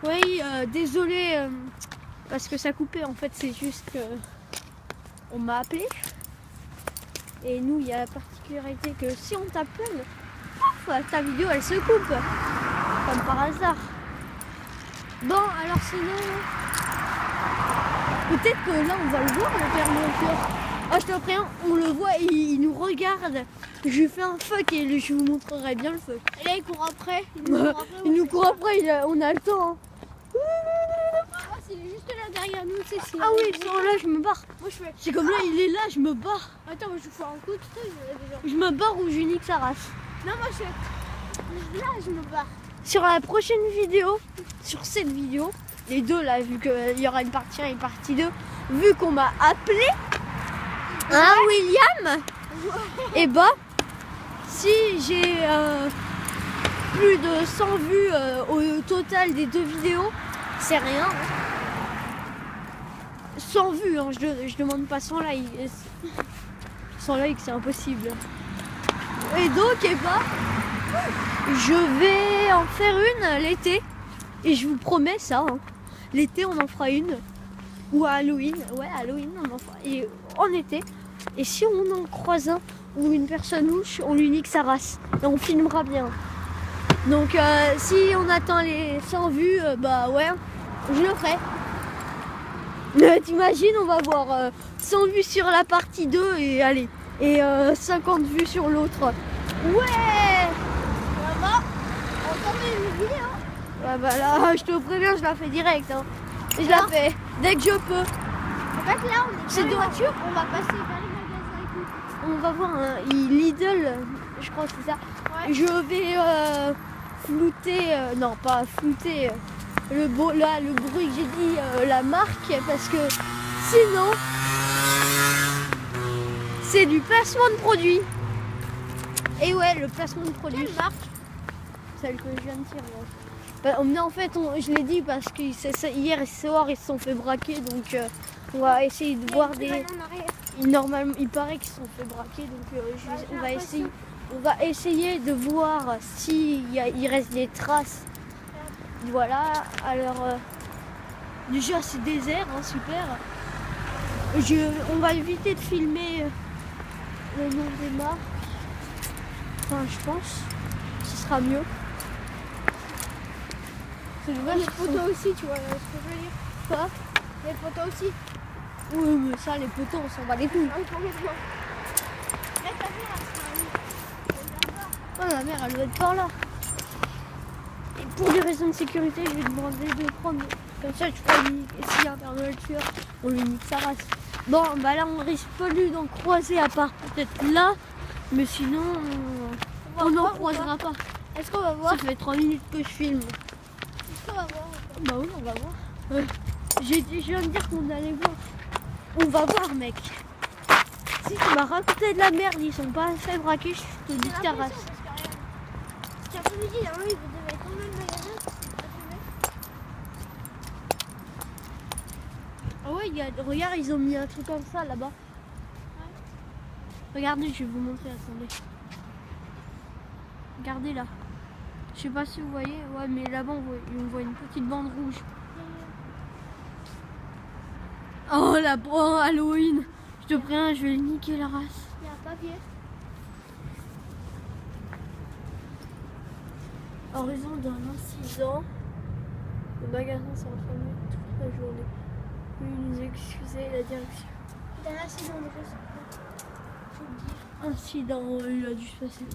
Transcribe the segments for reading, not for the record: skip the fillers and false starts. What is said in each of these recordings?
Oui, désolé parce que ça coupait. En fait, c'est juste que on m'a appelé. Et nous, il y a la particularité que si on t'appelle, ta vidéo elle se coupe. Comme par hasard. Bon, alors sinon, peut-être que là on va le voir, le Père Melchior. Ah, je te préviens, on le voit et il nous regarde. Je lui fais un fuck et je vous montrerai bien le fuck. Et là il court après. Il nous court après, on a le temps. Hein. Ah, c'est juste là derrière nous, tu sais. Ah oui, ils sont là, je me barre. Moi je fais. C'est comme là, il est là, je me barre. Attends, moi je fais un coup, tu sais, déjà. Je me barre ou je nique sa race. Non, moi je fais. Là je me barre. Sur la prochaine vidéo, sur cette vidéo, les deux là, vu qu'il y aura une partie 1 et une partie 2, vu qu'on m'a appelé, hein, William, et bah, si j'ai plus de 100 vues au total des deux vidéos, c'est rien. 100 vues, hein, je demande pas 100 likes. 100 likes, c'est impossible. Et donc, et bah, je vais en faire une l'été. Et je vous promets ça. Hein. L'été, on en fera une. Ou à Halloween. Ouais, Halloween, on en fera. Et en été. Et si on en croise un ou une personne louche, on lui nique sa race. Et on filmera bien. Donc, si on atteint les 100 vues, bah ouais, je le ferai. T'imagines, on va avoir 100 vues sur la partie 2 et allez. Et 50 vues sur l'autre. Ouais! Maman, on t'emmène une vidéo. Ah bah là, je te préviens, je la fais direct. Hein. Et je la fais dès que je peux. En fait, là, on est C'est de voiture. On va passer par les magasins et tout. On va voir un Lidl, je crois que c'est ça. Ouais. Je vais flouter, non pas flouter, le bruit que j'ai dit, la marque, parce que sinon, c'est du placement de produit. Et ouais, le placement de produit. Quelle marque? Celle que je viens de dire. Bah, en fait, je l'ai dit parce que hier et ce soir, ils se sont fait braquer. Donc, on va essayer de voir des... Normalement, il paraît qu'ils se sont fait braquer. Donc, on va essayer de voir il reste des traces. Voilà. Alors, déjà, c'est désert, hein, super. On va éviter de filmer le nom des marques. Enfin, je pense que ce sera mieux. C'est dommage. Les photos aussi, tu vois, ce que je veux dire. Quoi? Les photos aussi. Oui, mais ça, les poteaux, on s'en bat les couilles. Ah oui, complètement. Là, ta mère, elle sera Oh, la mère, elle doit être par là. Et pour des raisons de sécurité, je vais demander de prendre. Comme ça, tu pourras lui essayer un Père Noël tueur. On lui nique sa race. Bon, bah là, on risque pas lui d'en croiser à part peut-être là. Mais sinon, on n'en croisera pas. Est-ce qu'on va voir? Ça fait 3 minutes que je filme. Est-ce qu'on va voir? Bah oui, on va voir. Je viens de dire qu'on allait voir. On va voir, mec. Si tu m'as raconté de la merde, ils sont pas fait braquer, je te dis ta race. Cet après-midi, il devait être combien de magasins? Ah ouais, regarde, ils ont mis un truc comme ça là-bas. Regardez, je vais vous montrer, attendez. Regardez là. Je sais pas si vous voyez, ouais, mais là-bas on voit une petite bande rouge. Oh la Halloween. Je te préviens, je vais niquer la race. Il y a un papier. En raison d'un incident, le magasin s'est enfermé toute la journée. Veuillez nous excuser, la direction. Il y a un accident déjà, faut le dire. Incident, il a dû se passer.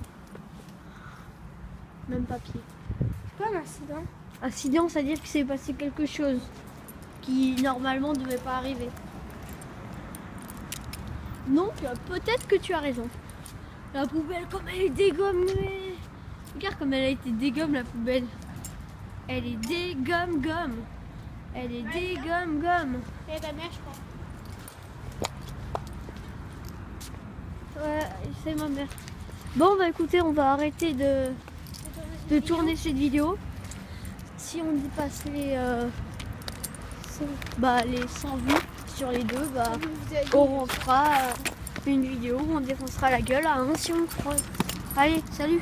Même papier. C'est quoi un accident? Accident, c'est-à-dire qu'il s'est passé quelque chose qui normalement ne devait pas arriver. Donc, peut-être que tu as raison. La poubelle, comme elle est dégommée. Regarde comme elle a été dégomme, la poubelle. Elle est dégomme-gomme. Elle est dégomme-gomme. Il y a ta mère, je crois. Ouais, c'est ma mère. Bon, bah écoutez, on va arrêter de tourner cette vidéo. Si on dépasse les 100 vues sur les deux, bah, on fera une vidéo où on défoncera la gueule à un si on croise. Allez, salut!